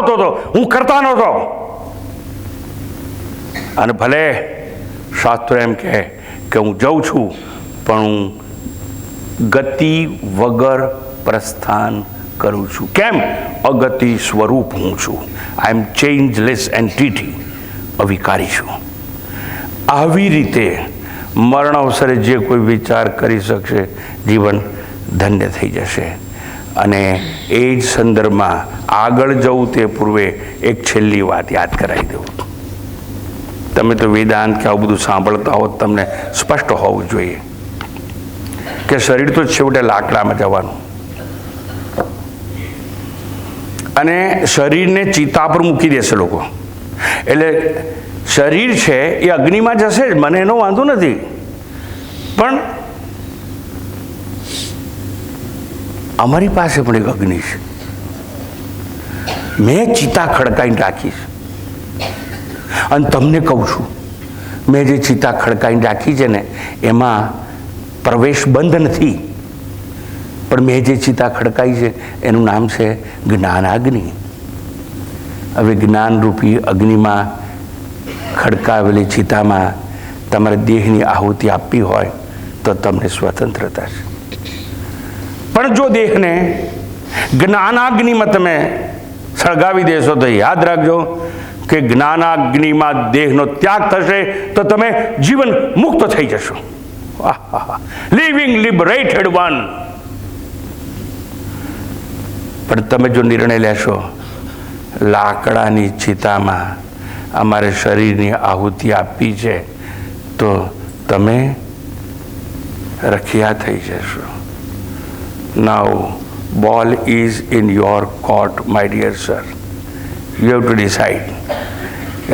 આવતો હતો, હું કરતા નહોતો. અને ભલે શાસ્ત્રો એમ કહે કે હું જઉં છું, પણ હું ગતિ વગર પ્રસ્થાન કરું છું. કેમ? અગતિ સ્વરૂપ હું છું. આઈ એમ ચેન્જલેસ એન્ટિટી, અવિકારી છું. આવી રીતે મરણ અવસરે જે કોઈ વિચાર કરી શકશે, જીવન ધન્ય થઈ જશે. અને એ જ સંદર્ભમાં આગળ જવું તે પૂર્વે એક છેલ્લી વાત યાદ કરાવી દઉં. તમે તો વેદાંત કે આવું બધું સાંભળતા હો, તમને સ્પષ્ટ હોવું જોઈએ કે શરીર તો છેવટે લાકડામાં જવાનું, અને શરીરને ચિતા પર મૂકી દેશે લોકો. એટલે શરીર છે એ અગ્નિમાં જશે જ, મને એનો વાંધો નથી. પણ અમારી પાસે પણ એક અગ્નિ છે. મેં ચિતા ખડકાઈને રાખી છે, અને તમને કહું છું, મેં જે ચિતા ખડકાઈને રાખી છે ને, એમાં પ્રવેશ બંધ નથી. પણ મેં જે ચિતા ખડકાઈ છે એનું નામ છે જ્ઞાનાગ્નિ. હવે જ્ઞાનરૂપી અગ્નિમાં ખડકાવેલી ચિતામાં તમારે દેહની આહુતિ આપવી હોય તો તમને સ્વતંત્રતા છે. પણ જો દેહને જ્ઞાનાગ્નિમાં તમે સળગાવી દેશો તો યાદ રાખજો કે જ્ઞાનાગ્નિમાં દેહનો ત્યાગ થશે તો તમે જીવન મુક્ત થઈ જશો. Living liberated one. પણ તમે જો નિર્ણય લેશો લાકડાની ચિતામાં અમારે શરીરની આહુતિ આપવી છે, તો તમે રખિયા થઈ જશો. નાઉ ball is in your court, my dear sir. You have to decide.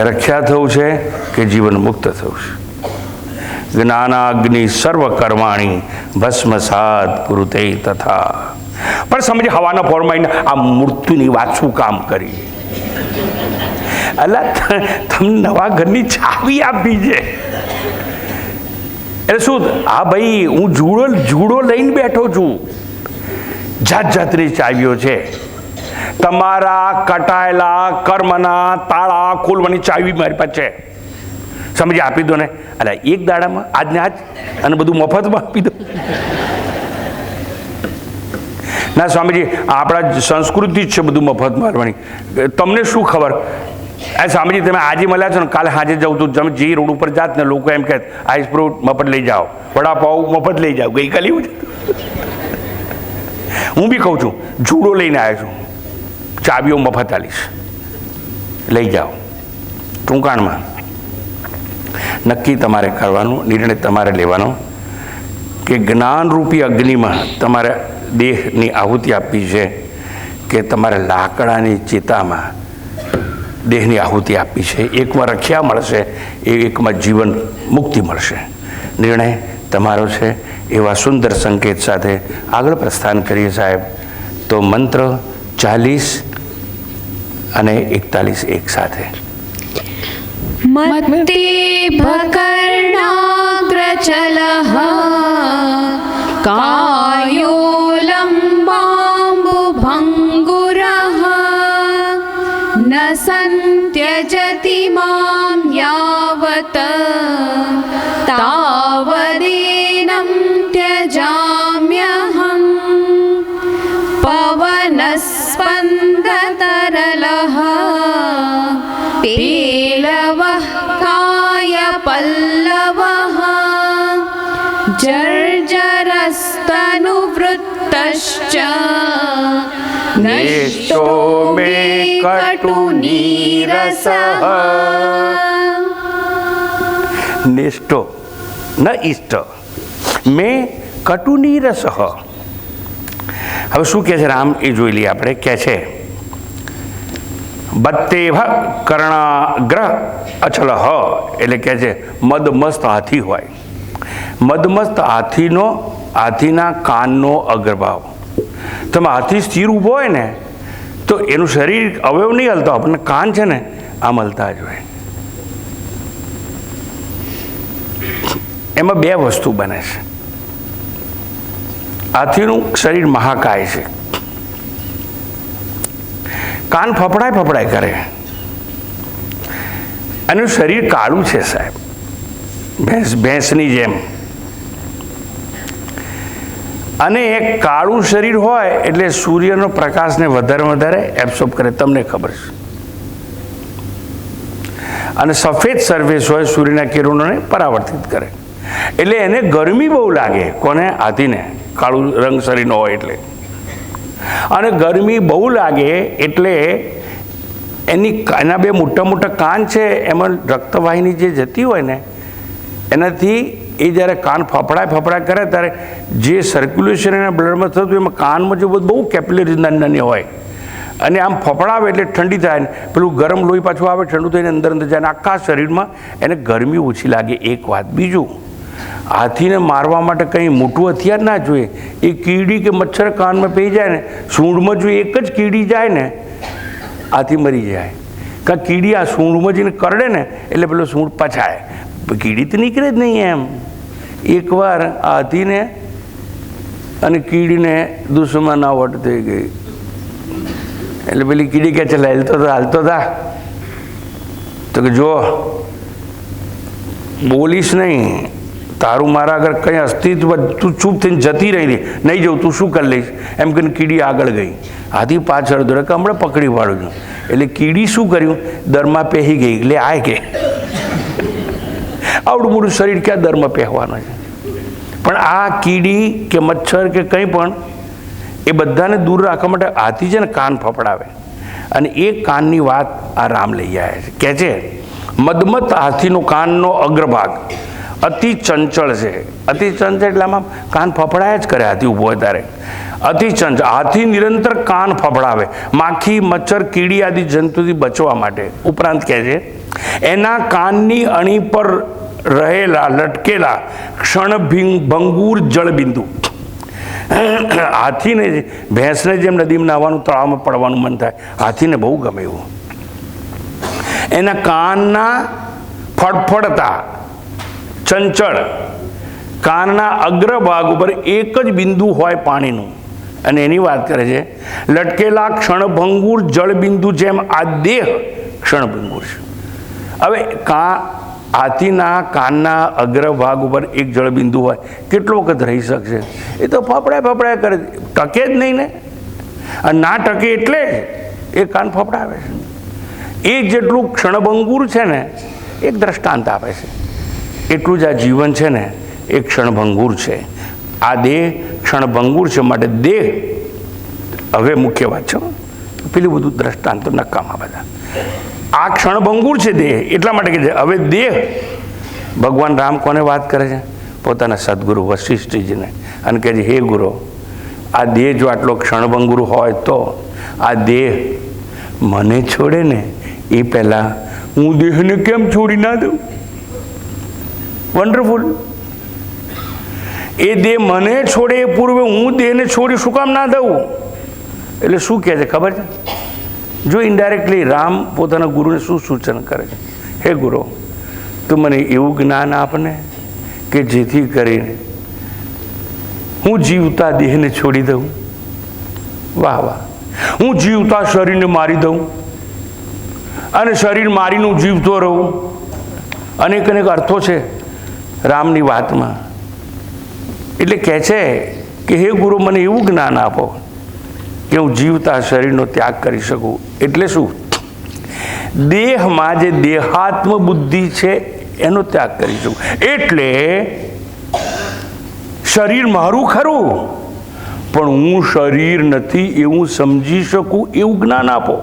રખ્યા થવું છે કે જીવન મુક્ત થવું છે. જ્ઞાનાગ્નિ સર્વ કર્માણી ભસ્મસાત કુરુતે તથા. પણ સમજે હવાના પોરમાં આ મૃત્યુની વાત શું કામ કરી? અલા, તમને નવા ઘરની ચાવી આપી છે. એટલે શું? હા ભાઈ, હું જુડો લઈને બેઠો છું. જાત જાતની ચાવીઓ છે. તમારા કટાયેલા કર્મના તાળા ખોલવાની ચાવી મારી પાસે છે. સમજી આપી દો ને. અલા, એક દાડામાં આજને આજ, અને બધું મફતમાં આપી દો. ના સ્વામીજી, આપણા સંસ્કૃતિ જ છે બધું મફત મારવાની. તમને શું ખબર? સ્વામીજી, તમે આજે મળ્યા છો ને, કાલે સાંજે જાઉં તો તમે જે રોડ ઉપર જાત ને, લોકો એમ કહે આઈસ ફ્રૂટ મફત લઈ જાઓ, વડાપાઉં મફત લઈ જાઓ. ગઈકાલે એવું હું બી કહું છું, જુડો લઈને આવ્યો છું, ચાવીઓ મફત આલીશ, લઈ જાઓ. ટૂંકાણમાં નક્કી તમારે કરવાનું, નિર્ણય તમારે લેવાનો કે જ્ઞાનરૂપી અગ્નિમાં તમારે દેહની આહુતિ આપવી છે કે તમારે લાકડાની ચિતામાં દેહની આહુતિ આપવી છે. એકમાં રખ્યા મળશે, એકમાં જીવન મુક્તિ મળશે. નિર્ણય તમારો છે. એવા સુંદર સંકેત સાથે આગળ પ્રસ્થાન કરીએ સાહેબ. તો મંત્ર 40 અને 41 એક સાથે. મત્તે ભકર્ણાગ્રચલઃ કાયો લંબામ્બુભંગુરઃ ન સંત્યજતિ મામ યાવત તાવદેનં ત્યજામ્યહં પવનસ્પંદતરલઃ પેલવઃ કાયપલ્લવઃ જર્જરસ્તનુવૃત્તશ્ચ નષ્ટો મે કટુનીરસઃ. નિષ્ઠો ન ઇષ્ટ મેં કટુનીરસઃ. હવે શું કહે છે રામ એ જોઈ લઈએ આપણે. કહે છે બત્તેભ કર્ણાગ્ર અચલ. એટલે કહે છે મદમસ્ત હાથી હોય. મદમસ્ત હાથીના કાનનો અગ્રભાવ. તમે હાથી સ્થિર ઊભો હોય ને તો એનું શરીર અવયવ નહીં હલતા, આપણને કાન છે ને આમ હલતા જ હોય. એમાં બે વસ્તુ બને છે. હાથીનું શરીર મહાકાય છે, કાન ફફડાય કરે. અને શરીર કાળું છે સાહેબ, ભેંસની જેમ. અને એક કાળું શરીર હોય એટલે સૂર્યનો પ્રકાશને વધારે એબ્સોર્બ કરે, તમને ખબર છે. અને સફેદ સરફેસ હોય સૂર્યના કિરણોને પરાવર્તિત કરે, એટલે એને ગરમી બહુ લાગે. કોને? હાથીને. કાળું રંગ શરીરનો હોય એટલે. અને ગરમી બહુ લાગે એટલે એના બે મોટા કાન છે, એમાં રક્તવાહિની જે જતી હોય ને, એનાથી એ જ્યારે કાન ફફડાય કરે ત્યારે જે સર્ક્યુલેશન એના બ્લડમાં થતું એમાં કાનમાં જે બહુ કેપિલરી નાની હોય, અને આમ ફફડાવે એટલે ઠંડી થાય ને પેલું ગરમ લોહી પાછું આવે, ઠંડુ થઈને અંદર જાય ને આખા શરીરમાં એને ગરમી ઓછી લાગે. એક વાત. બીજું, હાથીને મારવા માટે કંઈ મોટું હથિયાર ના જોઈએ. એ કીડી કે મચ્છર કાનમાં પી જાય ને, સૂંઢમાં જો એક જ કીડી જાય ને, હાથી મરી જાય. કાં કીડી આ સૂંઢમાં જઈને કરડે ને એટલે પેલો સૂંઢ પછાય, કીડી તો નીકળે જ નહીં એમ. એકવાર હાથીને અને કીડીને દુશ્મનાવટ થઈ ગઈ, એટલે પેલી કીડી કે ચાલ હાલતો થા, તો કે જો બોલીશ નહીં, તારું મારા આગળ કંઈ અસ્તિત્વ, તું ચૂપ થઈને જતી રહી, નહીં જવું, તું શું કરી લઈશ એમ કહીને કીડી આગળ ગઈ. હાથી પાછળ દોડે કે હમણાં પકડી પાડું છું. એટલે કીડી શું કર્યું? દરમાં પહેરી ગઈ. એટલે આય કે આવડું મોટું શરીર ક્યાં દરમાં પહેરવાનું છે? પણ આ કીડી કે મચ્છર કે કંઈ પણ એ બધાને દૂર રાખવા માટે હાથી છે ને કાન ફફડાવે. અને એ કાનની વાત આ રામ લઈ આવ્યા છે. કહે છે મદમત હાથીનો કાનનો અગ્રભાગ અતિ ચંચળ છે. અતિ ચંચળ એટલે આમાં કાન ફફડાયા જ કરે. હાથી ઊભો હોય ત્યારે અતિ ચંચળ. હાથી નિરંતર કાન ફફડાવે માખી, મચ્છર, કીડી આદિ જંતુથી બચવા માટે. ઉપરાંત કહે છે એના કાનની અણી પર રહેલા લટકેલા ક્ષણભંગુર જળબિંદુ. હાથીને ભેંસને જેમ નદીમાં નાહવાનું, તળાવમાં પડવાનું મન થાય, હાથીને બહુ ગમે એવું. એના કાનના ફડફડતા ચંચળ કાનના અગ્રભાગ ઉપર એક જ બિંદુ હોય પાણીનું, અને એની વાત કરે છે લટકેલા ક્ષણભંગુર જળબિંદુ જેમ આ દેહ ક્ષણભંગુર છે. હવે હાથીના કાનના અગ્રભાગ ઉપર એક જળબિંદુ હોય, કેટલો વખત રહી શકશે? એ તો ફફડાય કરે, ટકે જ નહીં ને. અને ના ટકે એટલે એ કાન ફફડાવે છે. એ જેટલું ક્ષણભંગુર છે ને, એક દ્રષ્ટાંત આપે છે. એટલું જ આ જીવન છે ને એ ક્ષણભંગુર છે. આ દેહ ક્ષણભંગુર છે, માટે દેહ, હવે મુખ્ય વાત છે, પેલું બધું દ્રષ્ટાંતો નકામા બધા. આ ક્ષણભંગુર છે દેહ, એટલા માટે કે છે. હવે દેહ, ભગવાન રામ કોને વાત કરે છે? પોતાના સદગુરુ વશિષ્ઠજીને. અને કહે છે હે ગુરુ, આ દેહ જો આટલો ક્ષણભંગુર હોય તો આ દેહ મને છોડે ને એ પહેલાં હું દેહને કેમ છોડી ના દઉં? વન્ડરફુલ. એ દેહ મને છોડે એ પૂર્વે હું દેહને છોડી શું કામ ના દઉં? એટલે શું કહે છે ખબર છે? જો ઇનડાયરેક્ટલી રામ પોતાના ગુરુને શું સૂચન કરે છે? હે ગુરુ, તું મને એવું જ્ઞાન આપને કે જેથી કરીને હું જીવતા દેહને છોડી દઉં. વાહ વાહ. હું જીવતા શરીરને મારી દઉં અને શરીર મારીને હું જીવતો રહું. અનેક અર્થો છે રામની વાતમાં. એટલે કહે છે કે હે ગુરુ, મને એવું જ્ઞાન આપો કે હું જીવતા શરીરનો ત્યાગ કરી શકું. એટલે શું? દેહમાં જે દેહાત્મ બુદ્ધિ છે એનો ત્યાગ કરી શકું. એટલે શરીર મારું ખરું, પણ હું શરીર નથી એવું સમજી શકું એવું જ્ઞાન આપો.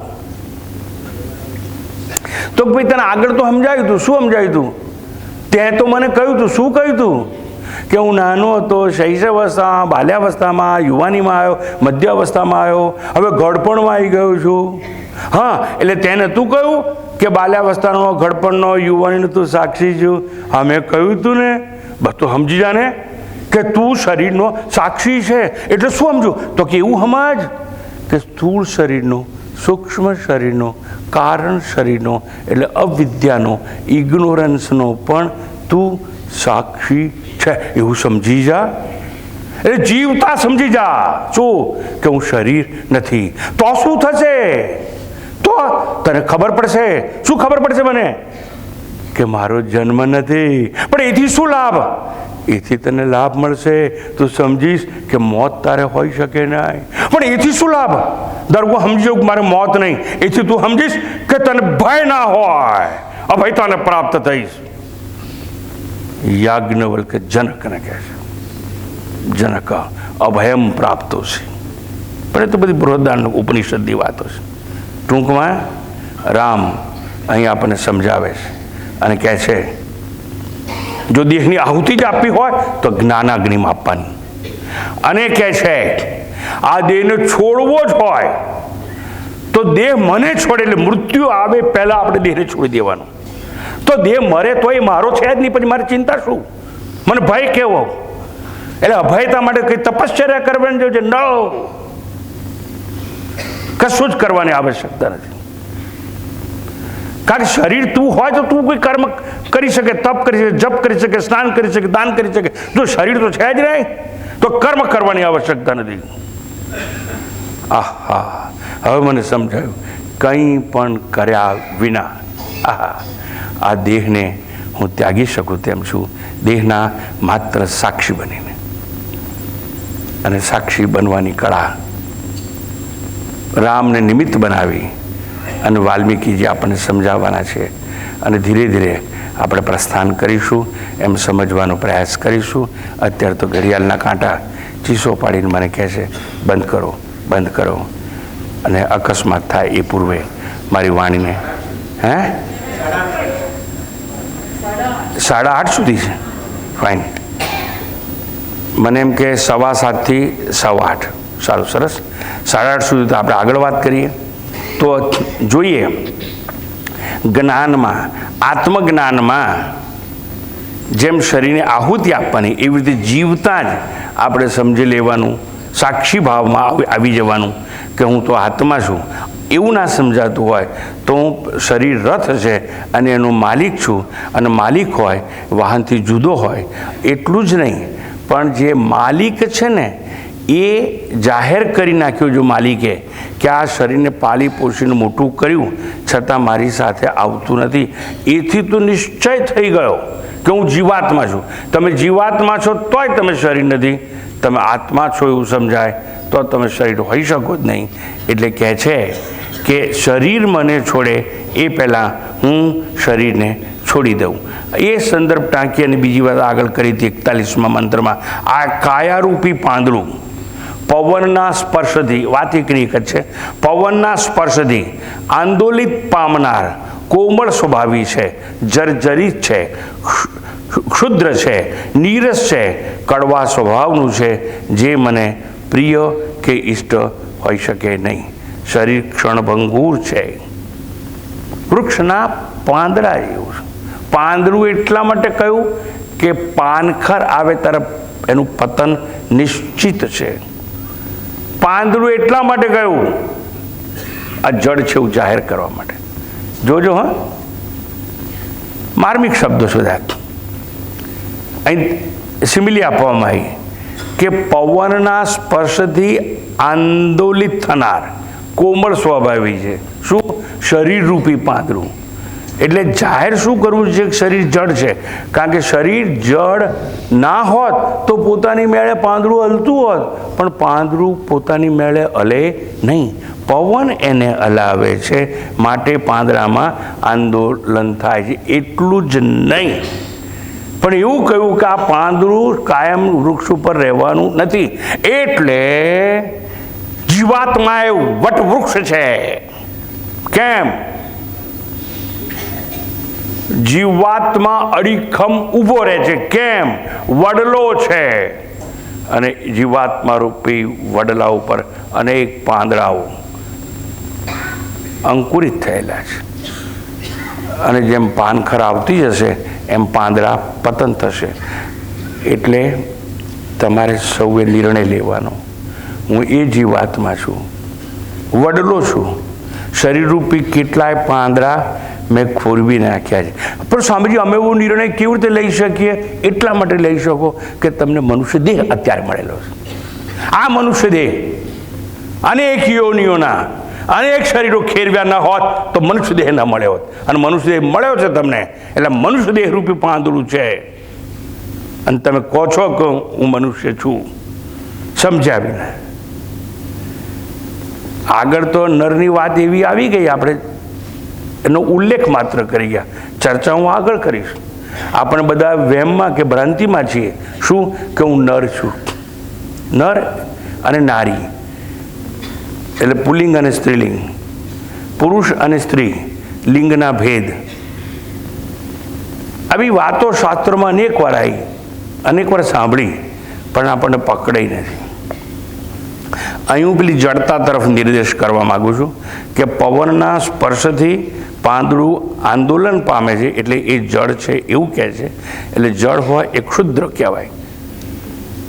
તો ભાઈ તને આગળ તો સમજાયું હતું. શું સમજાયું હતું? તે તો મને કહ્યું હતું. શું કહ્યું હતું? કે હું નાનો હતો, શૈશવાવસ્થામાં, બાલ્યાવસ્થામાં, યુવાનીમાં આવ્યો, મધ્યાવસ્થામાં આવ્યો, હવે ઘડપણમાં આવી ગયો છું. હા, એટલે તેને તું કહ્યું કે બાલ્યાવસ્થાનો, ઘડપણનો, યુવાનીનો તું સાક્ષી છું. હા, મેં કહ્યું તું ને. બસ તું સમજી જા ને કે તું શરીરનો સાક્ષી છે. એટલે શું સમજુ? તો કે એવું સમજ કે સ્થૂળ શરીરનો, સૂક્ષ્મ શરીરનો, કારણ શરીરનો, એટલે અવિદ્યાનો, ઇગ્નોરન્સનો પણ તું સાક્ષી છે એવું સમજી જા. એટલે જીવતા સમજી જા શું? કે હું શરીર નથી. તો શું થશે? તો તને ખબર પડશે. શું ખબર પડશે મને? કે મારો જન્મ નથી. પણ એથી શું લાભ? એથી તને લાભ મળશે. તું સમજીશ કે મોત તારે હોઈ શકે નહીં. પણ એથી શું લાભ? દરગો સમજી જાઉં કે મારે મોત નહીં. એથી તું સમજીશ કે તને ભય ના હોય, અભયતાને પ્રાપ્ત થઈશ. યાજ્ઞવલ્ક જનકને કહે છે, જનક અભયમ પ્રાપ્તોસી. પણ એ તો બધી બૃહદારણ્યક ઉપનિષદની વાતો છે. ટૂંકમાં રામ અહીં આપણને સમજાવે છે અને કહે છે જો દેહની આહુતિ જ આપવી હોય તો જ્ઞાનાગ્નિમાં આપવાની. અને કહે છે આ દેહને છોડવો જ હોય તો દેહ મને છોડે, એટલે મૃત્યુ આવે પહેલાં આપણે દેહને છોડી દેવાનો. તો દેહ મરે તો એ મારો છે જ નહીં, પછી મારી ચિંતા શું? મને ભય કેવો? એટલે અભયતા માટે કંઈ તપશ્ચર્યા કરવાની જરૂર છે? ન, કશું જ કરવાની આવશ્યકતા નથી. કારણ કે શરીર તું હોય તો તું કોઈ કર્મ કરી શકે, તપ કરી શકે, જપ કરી શકે, સ્નાન કરી શકે, દાન કરી શકે. જો શરીર તો છે જ નહીં તો કર્મ કરવાની આવશ્યકતા નથી. આહા, હવે મને સમજાયું. કંઈ પણ કર્યા વિના આ દેહને હું ત્યાગી શકું તેમ છું, દેહના માત્ર સાક્ષી બનીને. અને સાક્ષી બનવાની કળા રામને નિમિત્ત બનાવી અને વાલ્મીકીજી આપણને સમજાવવાના છે. અને ધીરે ધીરે આપણે પ્રસ્થાન કરીશું, એમ સમજવાનો પ્રયાસ કરીશું. અત્યારે તો ઘડિયાળના કાંટા ચીસો પાડીને મને કહે છે બંધ કરો, બંધ કરો. અને અકસ્માત થાય એ પૂર્વે મારી વાણીને 8:30 સુધી છે. ફાઇન. મને એમ કે 7:15 થી 8:15. સારું, સરસ. 8:30 સુધી તો આપણે આગળ વાત કરીએ. તો જોઈએ જ્ઞાનમાં, આત્મજ્ઞાનમાં જેમ શરીરને આહુતિ આપવાની એવી રીતે જીવતા જ આપણે સમજી લેવાનું, સાક્ષી ભાવમાં આવી જવાનું કે હું તો આત્મા છું. એવું ના સમજાતું હોય તો હું શરીર રથ છે અને એનો માલિક છું, અને માલિક હોય વાહનથી જુદો હોય. એટલું જ નહીં, પણ જે માલિક છે ને એ જાહેર કરી નાખ્યું જો માલિકે કે આ શરીરને પાળી પોષીને મોટું કર્યું છતાં મારી સાથે આવતું નથી. એથી તો નિશ્ચય થઈ ગયો કે હું જીવાત્મા છું. તમે જીવાત્મા છો તોય તમે શરીર નથી. તમે આત્મા છો એવું સમજાય તો તમે શરીર હોઈ શકો જ નહીં. એટલે કહે છે કે શરીર મને છોડે એ પહેલાં હું શરીરને છોડી દઉં. એ સંદર્ભ ટાંકી અને બીજી વાત આગળ કરી હતી 41મા મંત્રમાં. આ કાયારૂપી પાંદડું પવનના સ્પર્શથી, વાત એક જ છે, પવનના સ્પર્શથી આંદોલિત પામનાર કોમળ સ્વભાવી છે, જર્જરિત છે, ક્ષુદ્ર છે, નીરસ છે, કડવા સ્વભાવનું છે, જે મને પ્રિય કે ઇષ્ટ હોઈ શકે નહીં. શરીર ક્ષણભંગુર છે, વૃક્ષના પાંદડા જેવું. પાંદડું એટલા માટે કહ્યું કે પાનખર આવે તરફ એનું પતન નિશ્ચિત છે. પાંદડું એટલા માટે કહ્યું આ જડ છે એવું જાહેર કરવા માટે. જોજો, હા, માર્મિક શબ્દો શોધ્યા. અહીં સિમિલી આપવામાં આવી કે પવનના સ્પર્શથી આંદોલિત થનાર કોમળ સ્વભાવી છે. શું? શરીરરૂપી પાંદડું. એટલે જાહેર શું કરવું છે? શરીર જડ છે. કારણ કે શરીર જડ ના હોત તો પોતાની મેળે પાંદડું હલતું હોત, પણ પાંદડું પોતાની મેળે હલે નહીં. પવન એને હલાવે છે, માટે પાંદડામાં આંદોલન થાય છે. એટલું જ નહીં, પણ એવું કહ્યું કે આ પાંદડું કાયમ વૃક્ષ ઉપર રહેવાનું નથી. એટલે જીવાત્મા એ વટવૃક્ષ છે. કેમ? જીવાત્મા અડીખમ ઊભો રહે છે. કેમ? વડલો છે, અને જીવાત્મા રૂપી વડલા ઉપર અનેક પાંદડાઓ અંકુરિત થયેલા છે. અને જેમ પાનખર આવતી જશે એમ પાંદડા પતન થશે. એટલે તમારે સૌએ નિર્ણય લેવાનો. હું એ જીવાત્મા છું, વડલો છું. શરીરરૂપી કેટલાય પાંદડા મેં ખોરવી નાખ્યા છે. પણ સ્વામીજી, અમે એવો નિર્ણય કેવી રીતે લઈ શકીએ? એટલા માટે લઈ શકો કે તમને મનુષ્ય દેહ અત્યારે મળેલો છે. આ મનુષ્ય દેહ અનેક યોનિઓના અનેક શરીરો ખેરવ્યા ન હોત તો મનુષ્ય દેહ ન મળ્યો હોત, અને મનુષ્ય દેહ મળ્યો છે તમને, એટલે મનુષ્ય દેહ રૂપી પાંદડું છે. અને તમે કહો છો કે હું મનુષ્ય છું, સમજ્યા વિના. આગળ તો નરની વાત એવી આવી ગઈ, આપણે એનો ઉલ્લેખ માત્ર કરી ગયા. ચર્ચા હું આગળ કરીશ. આપણે બધા વહેમમાં કે ભ્રાંતિમાં છીએ શું કે હું નર છું. નર અને નારી એટલે પુલ્લિંગ અને સ્ત્રીલિંગ, પુરુષ અને સ્ત્રી, લિંગના ભેદ, આવી વાતો શાસ્ત્રમાં અનેક વાર આવી, અનેક વાર સાંભળી, પણ આપણને પકડાઈ નથી. અહીં હું પેલી જડતા તરફ નિર્દેશ કરવા માગું છું કે પવનના સ્પર્શથી પાંદડું આંદોલન પામે છે, એટલે એ જળ છે એવું કહે છે. એટલે જળ હોય એ ક્ષુદ્ર કહેવાય,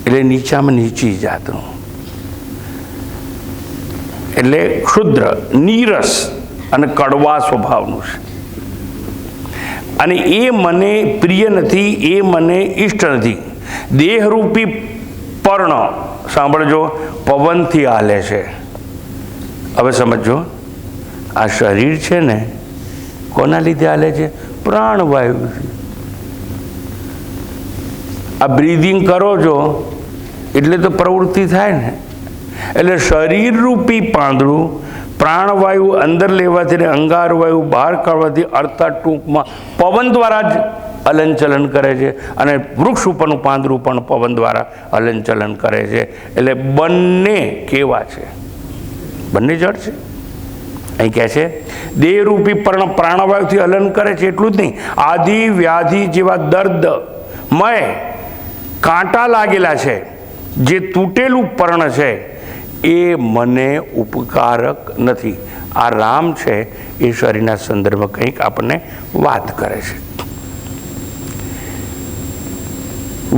એટલે નીચામાં નીચી જાતનું, એટલે ક્ષુદ્ર, નીરસ અને કડવા સ્વભાવનું છે. અને એ મને પ્રિય નથી, એ મને ઈષ્ટ નથી. દેહરૂપી પર્ણ, સાંભળજો, પવનથી હાલે છે. હવે સમજો, આ શરીર છે ને કોના લીધે હાલે છે? પ્રાણવાયુથી. આ બ્રીધિંગ કરો છો એટલે તો પ્રવૃત્તિ થાય ને. એટલે શરીર રૂપી પાંદડું પ્રાણવાયુ અંદર લેવાથી ને અંગારવાયુ બહાર કાઢવાથી, અર્થાત ટૂંકમાં પવન દ્વારા જ હલનચલન કરે છે. અને વૃક્ષ ઉપરનું પાંદડું પણ પવન દ્વારા હલનચલન કરે છે. એટલે બંને કેવા છે? બંને જળ છે. અહીં કહે છે દેહરૂપી પર્ણ પ્રાણવાયુથી હલન કરે છે. એટલું જ નહીં, આદિ વ્યાધિ જેવા દર્દમય કાંટા લાગેલા છે, જે તૂટેલું પર્ણ છે, એ મને ઉપકારક નથી. આ રામ છે એ શરીરના સંદર્ભમાં કંઈક આપણને વાત કરે છે.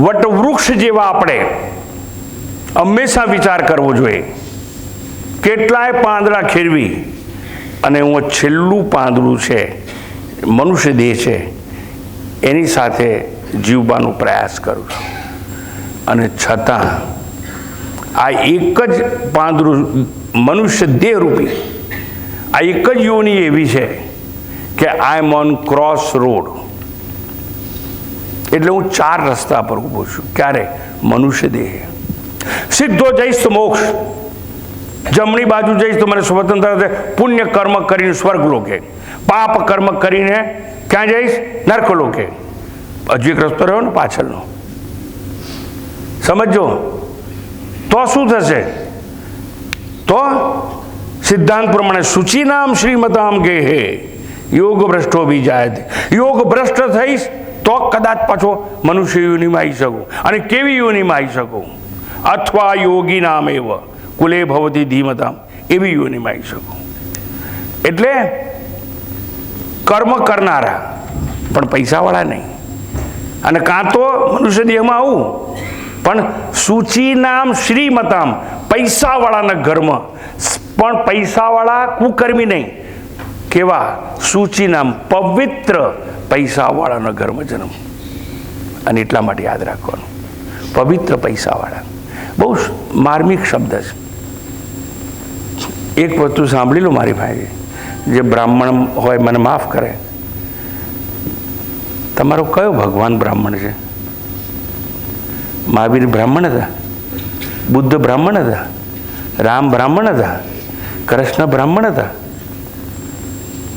વટવૃક્ષ જેવા આપણે હંમેશા વિચાર કરવો જોઈએ. કેટલાય પાંદડા ખેરવી અને હું છેલ્લું પાંદડું છે, મનુષ્ય દેહ છે, એની સાથે જીવવાનો પ્રયાસ કરું છું. અને છતાં આ એક જ પાંદડું મનુષ્ય દેહ રૂપી, આ એક જ યોની એવી છે કે આઈ એમ ઓન ક્રોસ રોડ. એટલે હું 4 રસ્તા પર ઊભો છું. ક્યારે? મનુષ્ય દેહ. સીધો જઈશ તો મોક્ષ, જમણી બાજુ જઈશ તો મને સ્વતંત્ર પુણ્ય કર્મ કરીને સ્વર્ગ લોકે, પાપ કર્મ કરીને ક્યાં જઈશ? નર્ક લોકે. હજુ એક રસ્તો રહ્યો ને પાછળનો, સમજો. તો શું થશે? તો સિદ્ધાંત પ્રમાણે સૂચિ નામ શ્રીમતામ ગેહે યોગ ભ્રષ્ટો બી જાય. યોગ ભ્રષ્ટ થઈશ તો કદાચ પાછો મનુષ્ય યોનિમાં આવી શકું. અને કેવી યોનિમાં આવી શકું? અથવા યોગી નામ એવ કુલે ભવતી ધીમતામ, એવી યોનિમાં આવી શકું. એટલે કર્મ કરનારા પણ પૈસાવાળા નહીં. અને કાં તો મનુષ્ય દેહમાં આવું પણ સૂચિ નામ શ્રીમતામ, પૈસાવાળાના ઘરમાં, પણ પૈસાવાળા કુકર્મી નહીં. કેવા? સૂચિ નામ, પવિત્ર પૈસાવાળાના ઘરમાં જન્મ. અને એટલા માટે યાદ રાખવાનું, પવિત્ર પૈસાવાળા. બહુ માર્મિક શબ્દ છે. એક વસ્તુ સાંભળી લો મારી ભાઈ, જે બ્રાહ્મણ હોય મને માફ કરે, તમારો કયો ભગવાન બ્રાહ્મણ છે? મહાવીર બ્રાહ્મણ હતા, બુદ્ધ બ્રાહ્મણ હતા, રામ બ્રાહ્મણ હતા, કૃષ્ણ બ્રાહ્મણ હતા.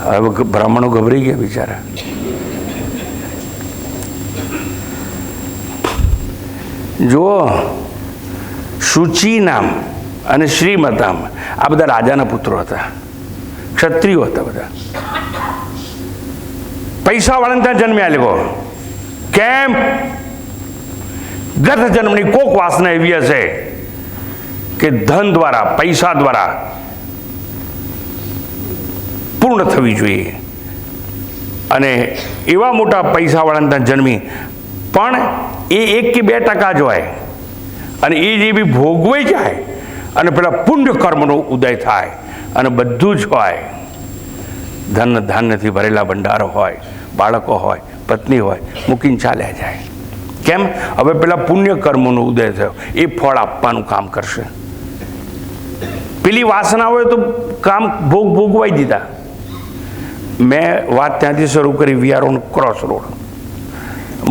હવે બ્રાહ્મણો ગભરાઈ ગયા બિચારા. જુઓ, સૂચિ નામ અને શ્રીમતામ આ બધા રાજાના પુત્રો હતા, ક્ષત્રિયો હતા બધા. પૈસાવાળાને ત્યાં જન્મ્યા લેવો. કેમ? ગત જન્મની કોક વાસના એવી હશે કે ધન દ્વારા, પૈસા દ્વારા પૂર્ણ થવી જોઈએ. અને એવા મોટા પૈસાવાળાને ત્યાં જન્મી, પણ એ 1 કે 2% જ હોય. અને એ જે બી ભોગવાઈ જાય અને પેલા પુણ્ય કર્મનો ઉદય થાય અને બધું જ હોય. ધન ધાન્યથી ભરેલા ભંડારો હોય, બાળકો હોય, પત્ની હોય, મૂકીને ચાલ્યા જાય. કેમ? હવે પેલા પુણ્ય કર્મોનો ઉદય થયો, એ ફળ આપવાનું કામ કરશે. પેલી વાસના હોય તો કામ ભોગવાઈ દીધા. મેં વાત ત્યાંથી શરૂ કરી, we are on cross road.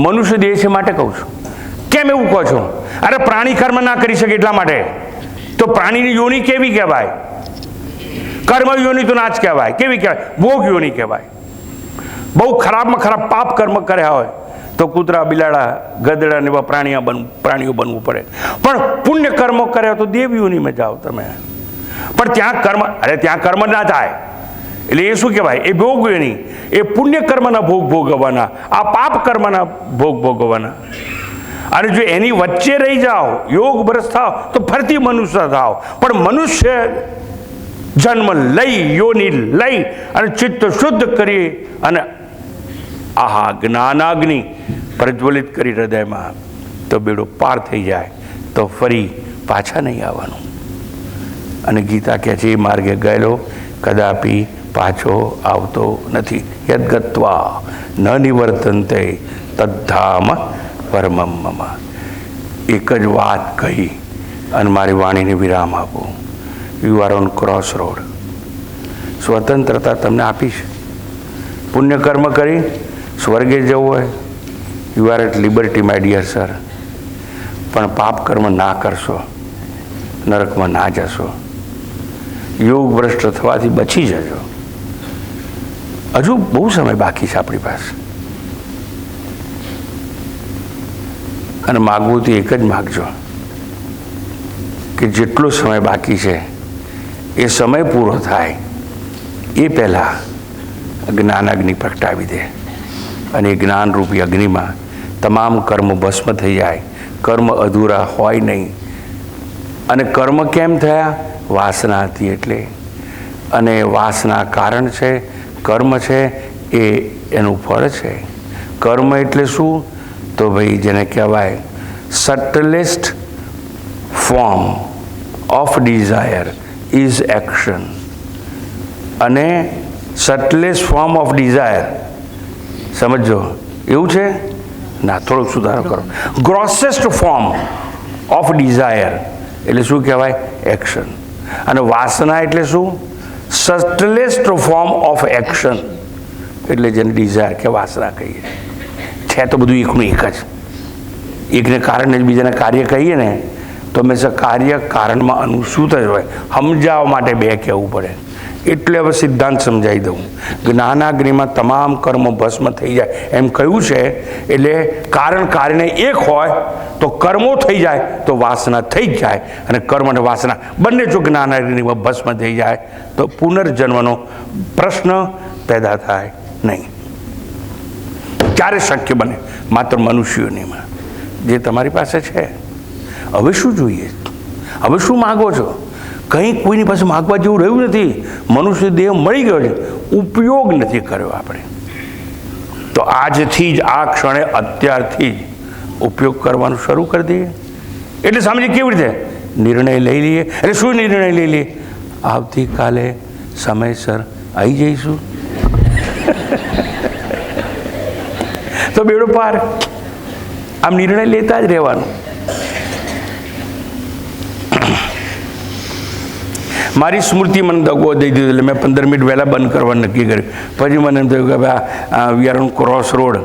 મનુષ્ય દેહ છે માટે કહું છું. કેમ એવું કહો છો? અરે પ્રાણી કર્મ ના કરી શકે એટલા માટે. તો પ્રાણીની યોનિ કેવી કહેવાય? કર્મ યોનિ તો ના જ કહેવાય. કેવી કહેવાય? ભોગ યોનિ કહેવાય. બહુ ખરાબમાં ખરાબ પાપ કર્મ કર્યા હોય તો કૂતરા, બિલાડા, ગધેડા ને એવા પ્રાણીઓ બનવું પડે. પણ પુણ્ય કર્મ કર્યા તો દેવ યોનિમાં જાઓ તમે. પણ ત્યાં કર્મ ના થાય. એટલે એ શું કહેવાય? એ ભોગ યોનિ. એ પુણ્ય કર્મના ભોગ ભોગવવાના, આ પાપ કર્મના ભોગ ભોગવવાના. અને જો એની વચ્ચે રહી જાઓ, યોગ ભ્રષ્ટ થાવ તો ફરતી મનુષ્ય થાવ. પણ મનુષ્ય જન્મ લઈ, યોનિ લઈ અને ચિત્ત શુદ્ધ કરી અને આહા જ્ઞાનાગ્નિ પ્રજ્વલિત કરી હૃદયમાં, તો બેડો પાર થઈ જાય, તો ફરી પાછા નહીં આવવાનું. અને ગીતા કહે છે, એ માર્ગે ગયેલો કદાપી પાછો આવતો નથી. યદ્ગત્વા ન નિવર્તન્તે તદ્ધામ પરમમ મમ. એક જ વાત કહી અને મારી વાણીને વિરામ આપો. You are on cross road. સ્વતંત્રતા તમને આપીશ. પુણ્ય કર્મ કરી સ્વર્ગે જવું હોય, you are at liberty my dear sir. પણ પાપ કર્મ ના કરશો, નરકમાં ના જશો. યોગ ભ્રષ્ટ થવાથી બચી જજો. હજુ બહુ સમય બાકી છે આપણી પાસે. અને માગવું તો એક જ માગજો કે જેટલો સમય બાકી છે એ સમય પૂરો થાય એ પહેલાં જ્ઞાનાગ્નિ પ્રગટાવી દે. અને એ જ્ઞાનરૂપી અગ્નિમાં તમામ કર્મ ભસ્મ થઈ જાય. કર્મ અધૂરા હોય નહીં. અને કર્મ કેમ થયા? વાસના હતી એટલે. અને વાસના કારણ છે, કર્મ છે એ એનું ફળ છે. કર્મ એટલે શું? તો ભાઈ જેને કહેવાય subtlest form of desire is action. અને સટલેસ્ટ ફોર્મ ઓફ ડિઝાયર સમજો એવું છે ના, થોડોક સુધારો કરો. ગ્રોસેસ્ટ ફોર્મ ઓફ ડિઝાયર એટલે શું કહેવાય? એક્શન. અને વાસના એટલે શું? સટલેસ્ટ ફોર્મ ઓફ એક્શન એટલે જેને ડિઝાયર કે વાસના કહીએ. છે તો બધું એકનું એક જ. એકને કારણે જ બીજાને કાર્ય કહીએ ને તો હંમેશા કાર્ય કારણમાં અનુસૂત જ હોય. સમજાવવા માટે બે કહેવું પડે. એટલે હવે સિદ્ધાંત સમજાવી દઉં. જ્ઞાનાગ્નિમાં તમામ કર્મો ભસ્મ થઈ જાય એમ કહ્યું છે. એટલે કારણ કાર્યને એક હોય તો કર્મો થઈ જાય તો વાસના થઈ જ જાય. અને કર્મ અને વાસના બંને જો જ્ઞાનાગ્નિમાં ભસ્મ થઈ જાય તો પુનર્જન્મનો પ્રશ્ન પેદા થાય નહીં. ક્યારે શક્ય બને? માત્ર મનુષ્યોનીમાં. જે તમારી પાસે છે. હવે શું જોઈએ? હવે શું માગો છો? કંઈ કોઈની પાસે માગવા જેવું રહ્યું નથી. મનુષ્ય દેહ મળી ગયો છે, ઉપયોગ નથી કર્યો આપણે. તો આજથી જ, આ ક્ષણે, અત્યારથી જ ઉપયોગ કરવાનું શરૂ કરી દઈએ. એટલે સમજી કેવી રીતે નિર્ણય લઈ લઈએ. એટલે શું નિર્ણય લઈ લઈએ? આવતીકાલે સમયસર આવી જઈશું તો બેડો પાર. આમ નિર્ણય લેતા જ રહેવાનું. મારી સ્મૃતિ મને દગો દઈ દીધો એટલે મેં 15 મિનિટ વહેલા બંધ કરવાનું નક્કી કર્યું. પછી મને એમ થયું કે ભાઈ we are on cross road.